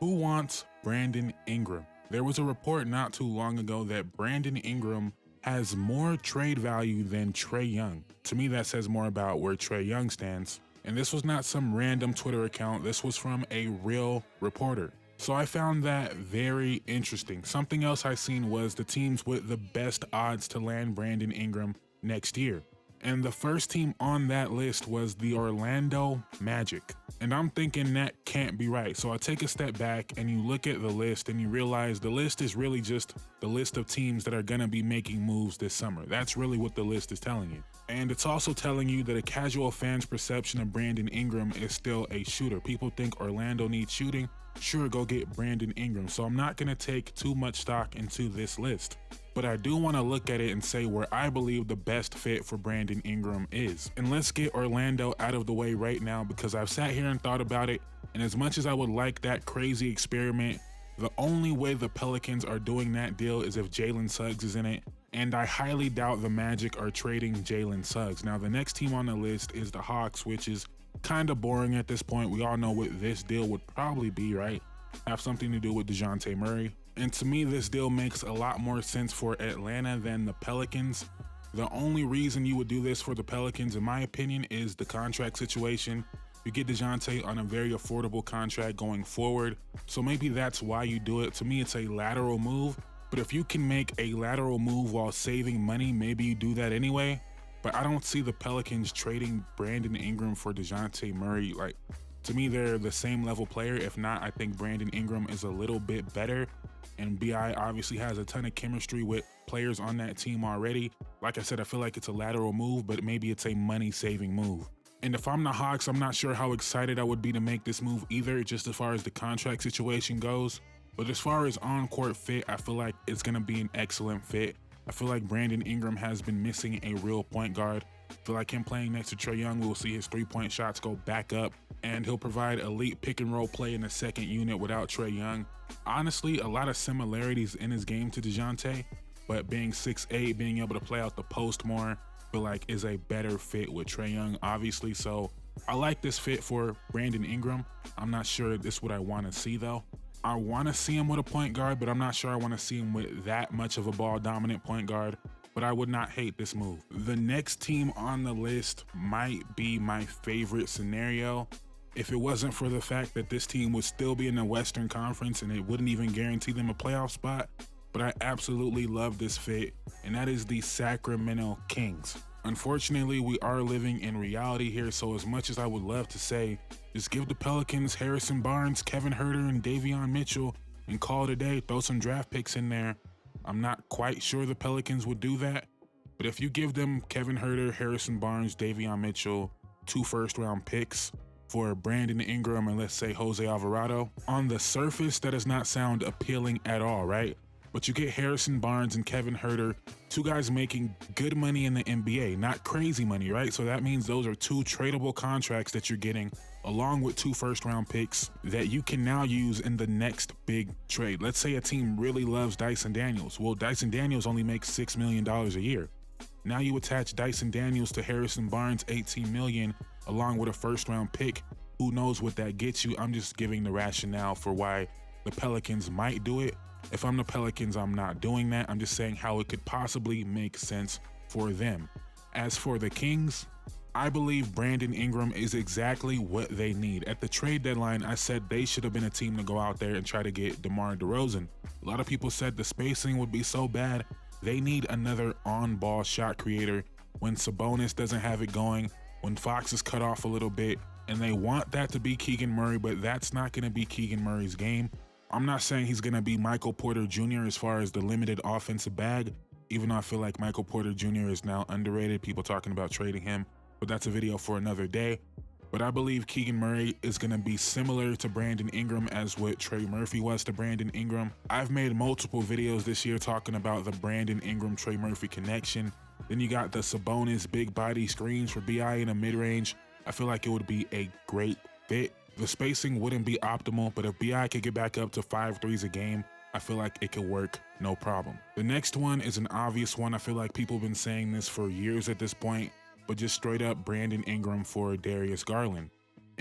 Who wants Brandon Ingram? There was a report not too long ago that Brandon Ingram has more trade value than Trae Young. To me, that says more about where Trae Young stands. And this was not some random Twitter account, this was from a real reporter. So I found that very interesting. Something else I seen was the teams with the best odds to land Brandon Ingram next year. And the first team on that list was the Orlando Magic. And I'm thinking that can't be right. So I take a step back and you look at the list and you realize the list is really just the list of teams that are gonna be making moves this summer. That's really what the list is telling you. And it's also telling you that a casual fan's perception of Brandon Ingram is still a shooter. People think Orlando needs shooting. Sure, go get Brandon Ingram. So I'm not gonna take too much stock into this list. But I do want to look at it and say where I believe the best fit for Brandon Ingram is. And let's get Orlando out of the way right now because I've sat here and thought about it, and as much as I would like that crazy experiment, the only way the Pelicans are doing that deal is if Jalen Suggs is in it, and I highly doubt the Magic are trading Jalen Suggs. Now the next team on the list is the Hawks, which is kind of boring at this point. We all know what this deal would probably be, right? Have something to do with DeJounte Murray. And to me, this deal makes a lot more sense for Atlanta than the Pelicans. The only reason you would do this for the Pelicans, in my opinion, is the contract situation. You get DeJounte on a very affordable contract going forward, so maybe that's why you do it. To me, it's a lateral move, but if you can make a lateral move while saving money, maybe you do that anyway. But I don't see the Pelicans trading Brandon Ingram for DeJounte Murray. Like, to me, they're the same level player. If not, I think Brandon Ingram is a little bit better. And BI obviously has a ton of chemistry with players on that team already. Like I said, I feel like it's a lateral move, but maybe it's a money-saving move. And if I'm the Hawks, I'm not sure how excited I would be to make this move either, just as far as the contract situation goes. But as far as on-court fit, I feel like it's going to be an excellent fit. I feel like Brandon Ingram has been missing a real point guard. I feel like him playing next to Trae Young, we'll see his three-point shots go back up, and he'll provide elite pick-and-roll play in the second unit without Trae Young. Honestly, a lot of similarities in his game to DeJounte, but being 6'8", being able to play out the post more, I feel like is a better fit with Trae Young, obviously. So I like this fit for Brandon Ingram. I'm not sure this is what I want to see, though. I want to see him with a point guard, but I'm not sure I want to see him with that much of a ball-dominant point guard. But I would not hate this move. The next team on the list might be my favorite scenario if it wasn't for the fact that this team would still be in the Western Conference and it wouldn't even guarantee them a playoff spot. But I absolutely love this fit, and that is the Sacramento Kings. Unfortunately, we are living in reality here, so as much as I would love to say, just give the Pelicans Harrison Barnes, Kevin Huerter, and Davion Mitchell and call it a day, throw some draft picks in there. I'm not quite sure the Pelicans would do that, but if you give them Kevin Huerter, Harrison Barnes, Davion Mitchell, 2 first-round picks for Brandon Ingram and let's say Jose Alvarado, on the surface that does not sound appealing at all, right? But you get Harrison Barnes and Kevin Huerter, 2 guys making good money in the NBA, not crazy money, right? So that means those are 2 tradable contracts that you're getting along with 2 first-round picks that you can now use in the next big trade. Let's say a team really loves Dyson Daniels. Well, Dyson Daniels only makes $6 million a year. Now you attach Dyson Daniels to Harrison Barnes, $18 million, along with a first-round pick. Who knows what that gets you? I'm just giving the rationale for why the Pelicans might do it. If I'm the Pelicans, I'm not doing that. I'm just saying how it could possibly make sense for them. As for the Kings, I believe Brandon Ingram is exactly what they need. At the trade deadline, I said they should have been a team to go out there and try to get DeMar DeRozan. A lot of people said the spacing would be so bad. They need another on-ball shot creator when Sabonis doesn't have it going, when Fox is cut off a little bit, and they want that to be Keegan Murray, but that's not going to be Keegan Murray's game. I'm not saying he's going to be Michael Porter Jr. as far as the limited offensive bag, even though I feel like Michael Porter Jr. is now underrated. People talking about trading him, but that's a video for another day. But I believe Keegan Murray is going to be similar to Brandon Ingram as what Trey Murphy was to Brandon Ingram. I've made multiple videos this year talking about the Brandon Ingram-Trey Murphy connection. Then you got the Sabonis big body screens for BI in a mid-range. I feel like it would be a great fit. The spacing wouldn't be optimal, but if BI could get back up to 5 threes a game, I feel like it could work no problem. The next one is an obvious one. I feel like people have been saying this for years at this point, but just straight up Brandon Ingram for Darius Garland.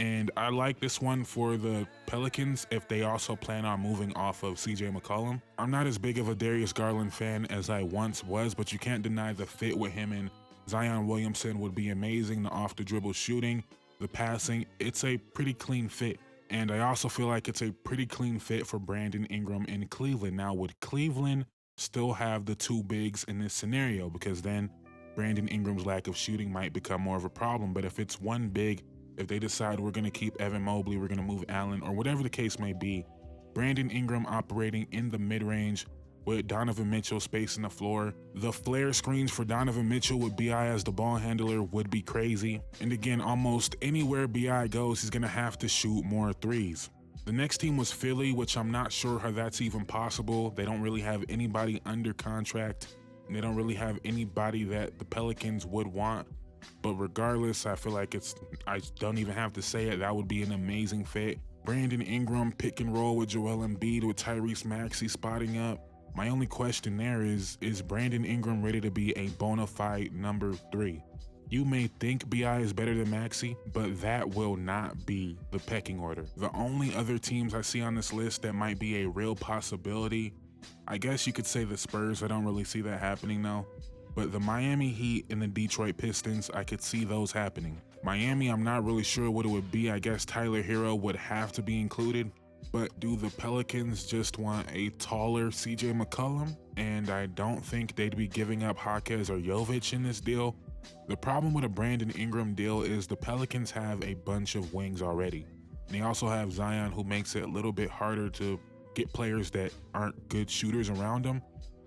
And I like this one for the Pelicans if they also plan on moving off of CJ McCollum. I'm not as big of a Darius Garland fan as I once was, but you can't deny the fit with him and Zion Williamson would be amazing. The off the dribble shooting, the passing, it's a pretty clean fit. And I also feel like it's a pretty clean fit for Brandon Ingram in Cleveland. Now, would Cleveland still have the two bigs in this scenario? Because then Brandon Ingram's lack of shooting might become more of a problem. But if it's one big, if they decide we're going to keep Evan Mobley, we're going to move Allen, or whatever the case may be, Brandon Ingram operating in the mid-range with Donovan Mitchell spacing the floor. The flare screens for Donovan Mitchell with B.I. as the ball handler would be crazy. And again, almost anywhere B.I. goes, he's going to have to shoot more threes. The next team was Philly, which I'm not sure how that's even possible. They don't really have anybody under contract, and they don't really have anybody that the Pelicans would want. But regardless, I feel like I don't even have to say it, that would be an amazing fit. Brandon Ingram pick and roll with Joel Embiid with Tyrese Maxey spotting up. My only question there is Brandon Ingram ready to be a bona fide number 3? You may think B.I. is better than Maxey, but that will not be the pecking order. The only other teams I see on this list that might be a real possibility, I guess you could say the Spurs. I don't really see that happening though. But the Miami Heat and the Detroit Pistons, I could see those happening. Miami, I'm not really sure what it would be. I guess Tyler Hero would have to be included. But do the Pelicans just want a taller CJ McCollum? And I don't think they'd be giving up Jaquez or Jovic in this deal. The problem with a Brandon Ingram deal is the Pelicans have a bunch of wings already. And they also have Zion, who makes it a little bit harder to get players that aren't good shooters around them.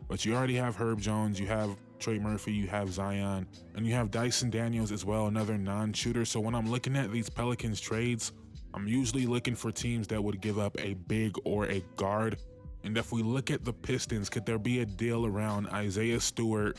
But you already have Herb Jones, you have Trey Murphy, you have Zion, and you have Dyson Daniels as well, another non-shooter. So when I'm looking at these Pelicans trades, I'm usually looking for teams that would give up a big or a guard. And if we look at the Pistons, could there be a deal around Isaiah Stewart,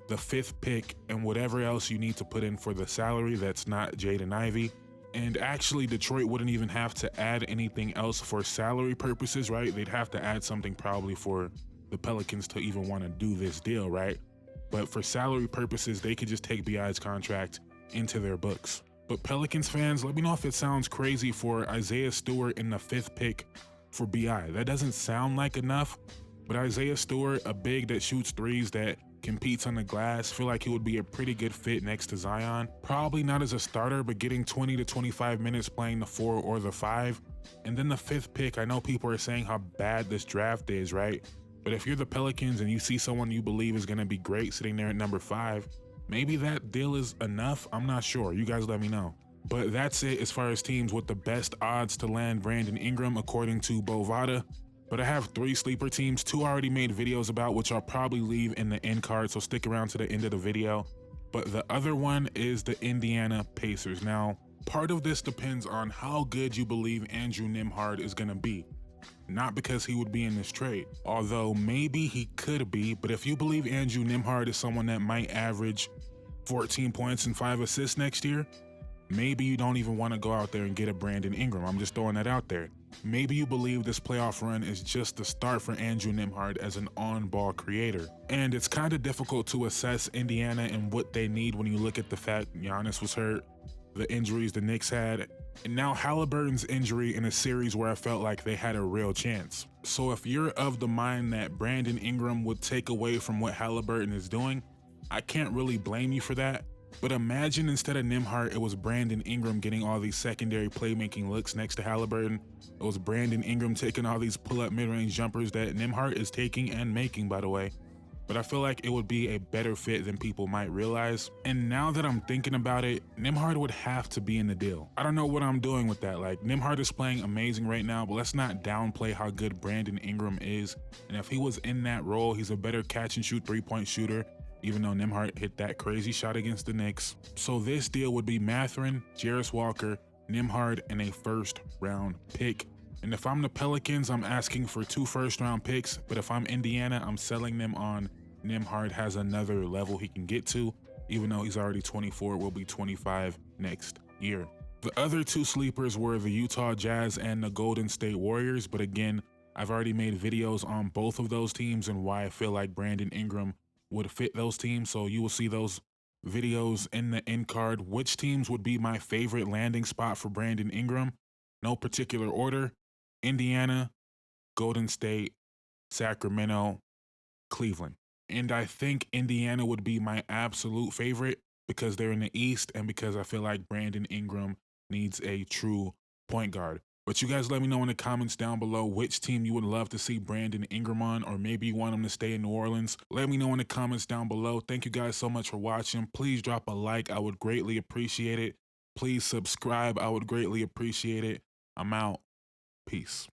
the 5th pick, and whatever else you need to put in for the salary that's not Jaden Ivey? And actually, Detroit wouldn't even have to add anything else for salary purposes, right? They'd have to add something probably for the Pelicans to even want to do this deal, right? But for salary purposes, they could just take B.I.'s contract into their books. But Pelicans fans, let me know if it sounds crazy for Isaiah Stewart in the 5th pick for B.I. That doesn't sound like enough, but Isaiah Stewart, a big that shoots threes, that competes on the glass, feel like he would be a pretty good fit next to Zion. Probably not as a starter, but getting 20 to 25 minutes playing the 4 or the 5. And then the 5th pick, I know people are saying how bad this draft is, right? But if you're the Pelicans and you see someone you believe is going to be great sitting there at number 5, maybe that deal is enough. I'm not sure. You guys let me know. But that's it as far as teams with the best odds to land Brandon Ingram according to Bovada. But I have 3 sleeper teams, 2 I already made videos about, which I'll probably leave in the end card, so stick around to the end of the video. But the other one is the Indiana Pacers. Now, part of this depends on how good you believe Andrew Nembhard is going to be. Not because he would be in this trade, although maybe he could be, but if you believe Andrew Nembhard is someone that might average 14 points and 5 assists next year, maybe you don't even want to go out there and get a Brandon Ingram. I'm just throwing that out there. Maybe you believe this playoff run is just the start for Andrew Nembhard as an on-ball creator. And it's kind of difficult to assess Indiana and what they need when you look at the fact Giannis was hurt, the injuries the Knicks had, and now Halliburton's injury in a series where I felt like they had a real chance. So if you're of the mind that Brandon Ingram would take away from what Halliburton is doing, I can't really blame you for that. But imagine instead of Nembhard, it was Brandon Ingram getting all these secondary playmaking looks next to Halliburton. It was Brandon Ingram taking all these pull-up mid-range jumpers that Nembhard is taking and making, by the way. But I feel like it would be a better fit than people might realize. And now that I'm thinking about it, Nembhard would have to be in the deal. I don't know what I'm doing with that. Like, Nembhard is playing amazing right now, but let's not downplay how good Brandon Ingram is. And if he was in that role, he's a better catch and shoot 3-point shooter, even though Nembhard hit that crazy shot against the Knicks. So this deal would be Mathurin, Jarris Walker, Nembhard, and a 1st-round pick. And if I'm the Pelicans, I'm asking for 2 first-round picks, but if I'm Indiana, I'm selling them on Nembhard has another level he can get to, even though he's already 24, will be 25 next year. The other 2 sleepers were the Utah Jazz and the Golden State Warriors, but again, I've already made videos on both of those teams and why I feel like Brandon Ingram would fit those teams, so you will see those videos in the end card which teams would be my favorite landing spot for Brandon Ingram. No particular order: Indiana, Golden State, Sacramento, Cleveland. And I think Indiana would be my absolute favorite because they're in the East and because I feel like Brandon Ingram needs a true point guard. But you guys let me know in the comments down below which team you would love to see Brandon Ingram on, or maybe you want him to stay in New Orleans. Let me know in the comments down below. Thank you guys so much for watching. Please drop a like. I would greatly appreciate it. Please subscribe. I would greatly appreciate it. I'm out. Peace.